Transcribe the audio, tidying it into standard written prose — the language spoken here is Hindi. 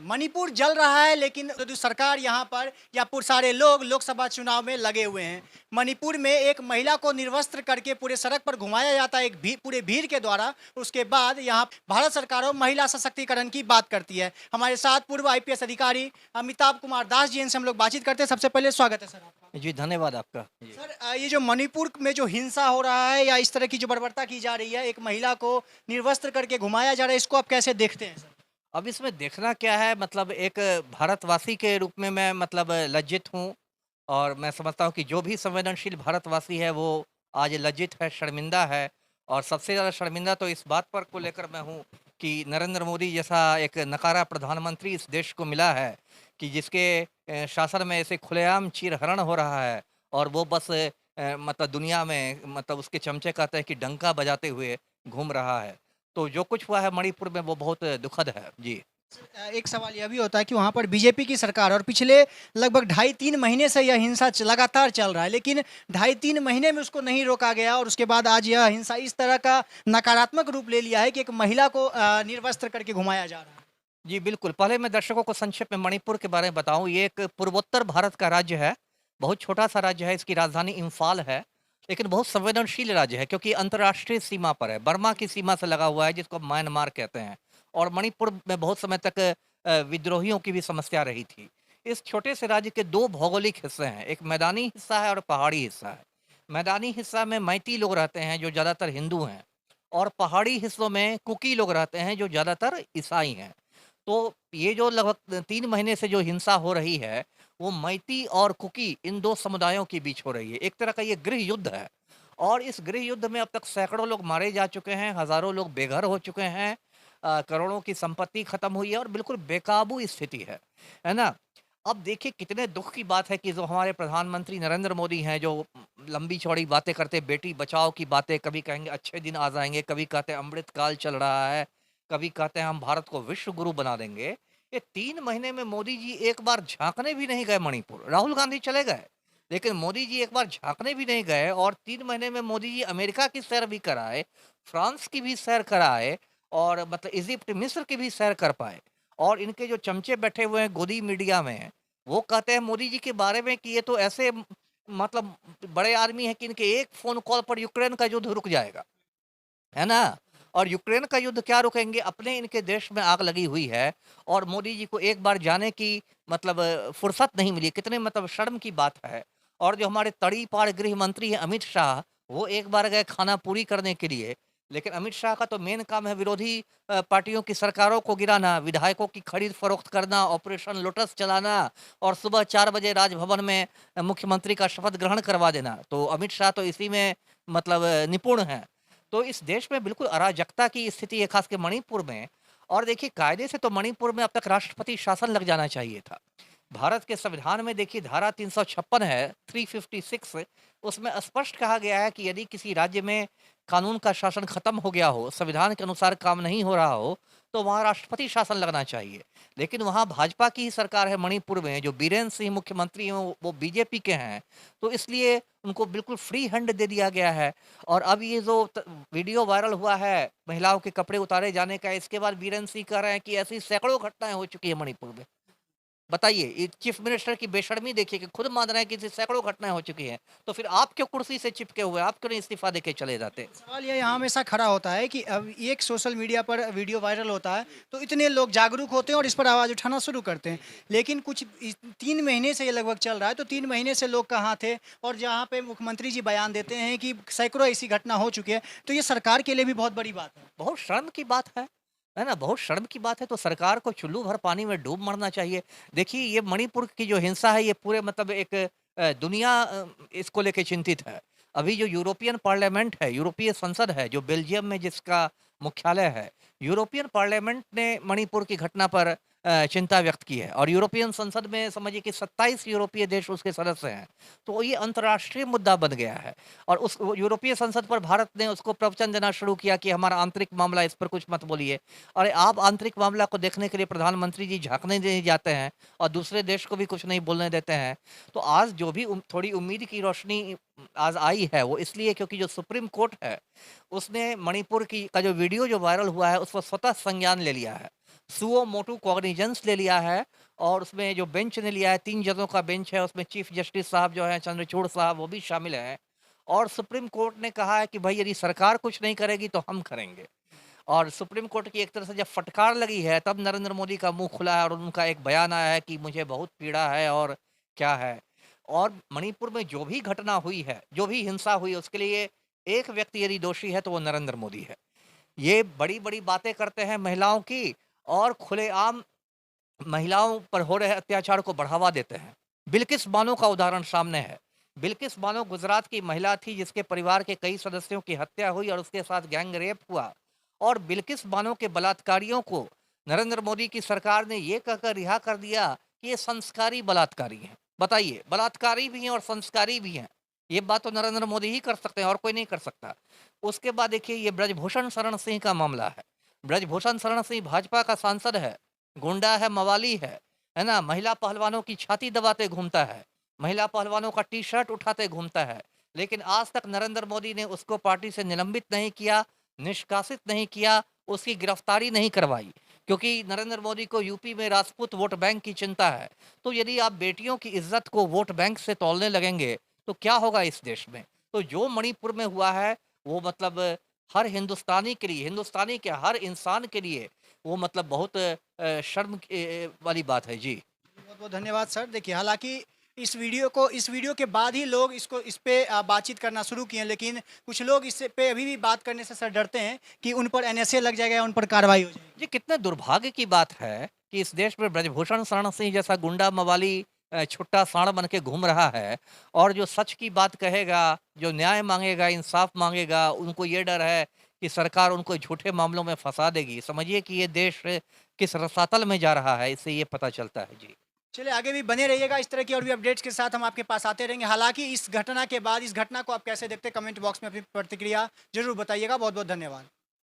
मणिपुर जल रहा है, लेकिन जो सरकार यहाँ पर या पूरे सारे लोग लोकसभा चुनाव में लगे हुए हैं। मणिपुर में एक महिला को निर्वस्त्र करके पूरे सड़क पर घुमाया जाता है पूरे भीड़ के द्वारा। उसके बाद यहाँ भारत सरकार और महिला सशक्तिकरण की बात करती है। हमारे साथ पूर्व आईपीएस अधिकारी अमिताभ कुमार दास जी, इनसे हम लोग बातचीत करते हैं। सबसे पहले स्वागत है सर आपका। जी, धन्यवाद आपका। जी। सर, ये जो मणिपुर में जो हिंसा हो रहा है या इस तरह की जो बर्बरता की जा रही है, एक महिला को निर्वस्त्र करके घुमाया जा रहा है, इसको आप कैसे देखते हैं सर? अब इसमें देखना क्या है, मतलब एक भारतवासी के रूप में मैं मतलब लज्जित हूँ और मैं समझता हूँ कि जो भी संवेदनशील भारतवासी है वो आज लज्जित है, शर्मिंदा है। और सबसे ज़्यादा शर्मिंदा तो इस बात पर को लेकर मैं हूँ कि नरेंद्र मोदी जैसा एक नकारा प्रधानमंत्री इस देश को मिला है कि जिसके शासन में ऐसे खुलेआम चीरहरण हो रहा है और वो बस मतलब दुनिया में मतलब उसके चमचे कहते हैं कि डंका बजाते हुए घूम रहा है। तो जो कुछ हुआ है मणिपुर में वो बहुत दुखद है। जी। एक सवाल यह भी होता है कि वहाँ पर बीजेपी की सरकार और पिछले लगभग ढाई 3 महीने से यह हिंसा लगातार चल रहा है, लेकिन ढाई 3 महीने में उसको नहीं रोका गया और उसके बाद आज यह हिंसा इस तरह का नकारात्मक रूप ले लिया है कि एक महिला को निर्वस्त्र करके घुमाया जा रहा है। जी, बिल्कुल। पहले मैं दर्शकों को संक्षेप में मणिपुर के बारे में बताऊँ। ये एक पूर्वोत्तर भारत का राज्य है, बहुत छोटा-सा राज्य है, इसकी राजधानी इम्फाल है, लेकिन बहुत संवेदनशील राज्य है क्योंकि अंतर्राष्ट्रीय सीमा पर है, बर्मा की सीमा से लगा हुआ है जिसको म्यांमार कहते हैं। और मणिपुर में बहुत समय तक विद्रोहियों की भी समस्या रही थी। इस छोटे से राज्य के 2 भौगोलिक हिस्से हैं, एक मैदानी हिस्सा है और पहाड़ी हिस्सा है। मैदानी हिस्सा में मैती लोग रहते हैं जो ज़्यादातर हिंदू हैं और पहाड़ी हिस्सों में कुकी लोग रहते हैं जो ज़्यादातर ईसाई हैं। तो ये जो लगभग 3 महीने से जो हिंसा हो रही है, वो मैती और कुकी इन 2 समुदायों के बीच हो रही है। एक तरह का ये गृह युद्ध है और इस गृह युद्ध में अब तक सैकड़ों लोग मारे जा चुके हैं, हज़ारों लोग बेघर हो चुके हैं, करोड़ों की संपत्ति खत्म हुई है और बिल्कुल बेकाबू स्थिति है ना? अब देखिए कितने दुःख की बात है कि जो हमारे प्रधानमंत्री नरेंद्र मोदी हैं, जो लंबी-चौड़ी बातें करते, बेटी बचाओ की बातें, कभी कहेंगे अच्छे दिन आ जाएँगे, कभी कहते हैं अमृतकाल चल रहा है, कभी कहते हैं हम भारत को विश्व गुरु बना देंगे। ये 3 महीने में मोदी जी एक बार झाँकने भी नहीं गए मणिपुर। राहुल गांधी चले गए, लेकिन मोदी जी एक बार झाँकने भी नहीं गए और 3 महीने में मोदी जी अमेरिका की सैर भी कराए, फ्रांस की भी सैर कराए और मतलब इजिप्ट, मिस्र की भी सैर कर पाए। और इनके जो चमचे बैठे हुए हैं गोदी मीडिया में, वो कहते हैं मोदी जी के बारे में कि ये तो ऐसे मतलब बड़े आदमी हैं कि इनके एक फ़ोन कॉल पर यूक्रेन का युद्ध रुक जाएगा। है ना? और यूक्रेन का युद्ध क्या रुकेंगे, अपने इनके देश में आग लगी हुई है और मोदी जी को एक बार जाने की मतलब फुर्सत नहीं मिली। कितने मतलब शर्म की बात है। और जो हमारे तड़ीपार गृह मंत्री हैं अमित शाह, वो एक बार गए खाना पूरी करने के लिए, लेकिन अमित शाह का तो मेन काम है विरोधी पार्टियों की सरकारों को गिराना, विधायकों की खरीद-फरोख्त करना, ऑपरेशन लोटस चलाना और सुबह 4 बजे राजभवन में मुख्यमंत्री का शपथ ग्रहण करवा देना। तो अमित शाह तो इसी में मतलब निपुण हैं। तो इस देश में बिल्कुल अराजकता की स्थिति है, खास के मणिपुर में। और देखिए कायदे से तो मणिपुर में अब तक राष्ट्रपति शासन लग जाना चाहिए था। भारत के संविधान में देखिए धारा 356 है, 356, उसमें स्पष्ट कहा गया है कि यदि किसी राज्य में कानून का शासन खत्म हो गया हो, संविधान के अनुसार काम नहीं हो रहा हो, तो वहाँ राष्ट्रपति शासन लगना चाहिए। लेकिन वहाँ भाजपा की ही सरकार है मणिपुर में, जो बीरेन्द्र सिंह मुख्यमंत्री हैं वो बीजेपी के हैं, तो इसलिए उनको बिल्कुल फ्री हैंड दे दिया गया है। और अब ये जो वीडियो वायरल हुआ है महिलाओं के कपड़े उतारे जाने का, इसके बाद बीरेन्द्र सिंह कह रहे हैं कि ऐसी सैकड़ों घटनाएं हो चुकी है मणिपुर में। बताइए, ये चीफ मिनिस्टर की बेशर्मी देखिए कि खुद मान रहे हैं कि ऐसी सैकड़ों घटनाएं हो चुकी हैं। तो फिर आप क्यों कुर्सी से चिपके हुए हैं? आप क्यों नहीं इस्तीफा देके चले जाते? सवाल ये यहाँ हमेशा खड़ा होता है कि अब एक सोशल मीडिया पर वीडियो वायरल होता है, तो इतने लोग जागरूक होते हैं और इस पर आवाज़ उठाना शुरू करते हैं। लेकिन 3 महीने से ये लगभग चल रहा है, तो 3 महीने से लोग कहाँ थे? और जहाँ पे मुख्यमंत्री जी बयान देते हैं कि सैकड़ों ऐसी घटना हो चुकी है, तो ये सरकार के लिए भी बहुत बड़ी बात है। बहुत शर्म की बात है ना? बहुत शर्म की बात है, तो सरकार को चुल्लू भर पानी में डूब मरना चाहिए। देखिए, ये मणिपुर की जो हिंसा है, ये पूरे मतलब एक दुनिया इसको लेके चिंतित है। अभी जो यूरोपियन पार्लियामेंट है, यूरोपीय संसद है, जो बेल्जियम में जिसका मुख्यालय है, यूरोपियन पार्लियामेंट ने मणिपुर की घटना पर चिंता व्यक्त की है और यूरोपियन संसद में समझिए कि 27 यूरोपीय देश उसके सदस्य हैं। तो ये अंतर्राष्ट्रीय मुद्दा बन गया है और उस वो यूरोपीय संसद पर भारत ने उसको प्रवचन देना शुरू किया कि हमारा आंतरिक मामला, इस पर कुछ मत बोलिए। अरे आप आंतरिक मामला को देखने के लिए प्रधानमंत्री जी झाँकने नहीं जाते हैं और दूसरे देश को भी कुछ नहीं बोलने देते हैं। तो आज जो भी थोड़ी उम्मीद की रोशनी आज आई है, वो इसलिए क्योंकि जो सुप्रीम कोर्ट है, उसने मणिपुर की का जो वीडियो जो वायरल हुआ है, उस पर स्वतः संज्ञान ले लिया है सुओ मोटू कॉग्निजेंस ले लिया है और उसमें जो बेंच ने लिया है 3 जजों का बेंच है, उसमें चीफ जस्टिस साहब जो हैं चंद्रचूड़ साहब वो भी शामिल हैं। और सुप्रीम कोर्ट ने कहा है कि भई यदि सरकार कुछ नहीं करेगी तो हम करेंगे। और सुप्रीम कोर्ट की एक तरह से जब फटकार लगी है तब नरेंद्र मोदी का मुँह खुला है और उनका एक बयान आया है कि मुझे बहुत पीड़ा है और क्या है। और मणिपुर में जो भी घटना हुई है, जो भी हिंसा हुई है उसके लिए एक व्यक्ति यदि दोषी है तो वो नरेंद्र मोदी है। ये बड़ी-बड़ी बातें करते हैं महिलाओं की और खुलेआम महिलाओं पर हो रहे अत्याचार को बढ़ावा देते हैं। बिल्किस बानो का उदाहरण सामने है। बिल्किस बानो गुजरात की महिला थी जिसके परिवार के कई सदस्यों की हत्या हुई और उसके साथ गैंग रेप हुआ और बिल्किस बानो के बलात्कारियों को नरेंद्र मोदी की सरकार ने ये कहकर रिहा कर दिया कि ये संस्कारी बलात्कारी हैं। बताइए, बलात्कारी भी हैं और संस्कारी भी हैं। ये बात तो नरेंद्र मोदी ही कर सकते हैं और कोई नहीं कर सकता। उसके बाद देखिए ये ब्रजभूषण शरण सिंह का मामला है। ब्रजभूषण शरण सिंह भाजपा का सांसद है, गुंडा है, मवाली है ना? महिला पहलवानों की छाती दबाते घूमता है, महिला पहलवानों का टी-शर्ट उठाते घूमता है, लेकिन आज तक नरेंद्र मोदी ने उसको पार्टी से निलंबित नहीं किया, निष्कासित नहीं किया, उसकी गिरफ्तारी नहीं करवाई, क्योंकि नरेंद्र मोदी को यूपी में राजपूत वोट बैंक की चिंता है। तो यदि आप बेटियों की इज्जत को वोट बैंक से तौलने लगेंगे, तो क्या होगा इस देश में? तो जो मणिपुर में हुआ है, वो मतलब हर हिंदुस्तानी के लिए, हिंदुस्तानी क्या हर इंसान के लिए वो मतलब बहुत शर्म वाली बात है। जी। बहुत-बहुत धन्यवाद सर। देखिए, हालाँकि इस वीडियो के बाद ही लोग इस पे बातचीत करना शुरू किए हैं, लेकिन कुछ लोग इस पे अभी भी बात करने से सर डरते हैं कि उन पर एनएसए लग जाएगा या उन पर कार्रवाई हो जाएगी। जी, कितने दुर्भाग्य की बात है कि इस देश में ब्रजभूषण शरण सिंह जैसा गुंडा मवाली छुट्टा साँड़ बन के घूम रहा है और जो सच की बात कहेगा, जो न्याय माँगेगा, इंसाफ माँगेगा, उनको ये डर है कि सरकार उनको झूठे मामलों में फँसा देगी। समझिए कि ये देश किस रसातल में जा रहा है, इससे ये पता चलता है। जी। चलिए, आगे भी बने रहिएगा इस तरह की और भी अपडेट्स के साथ हम आपके पास आते रहेंगे। हालाँकि इस घटना के बाद इस घटना को आप कैसे देखते हैं, कमेंट बॉक्स में अपनी प्रतिक्रिया ज़रूर बताइएगा। बहुत-बहुत धन्यवाद।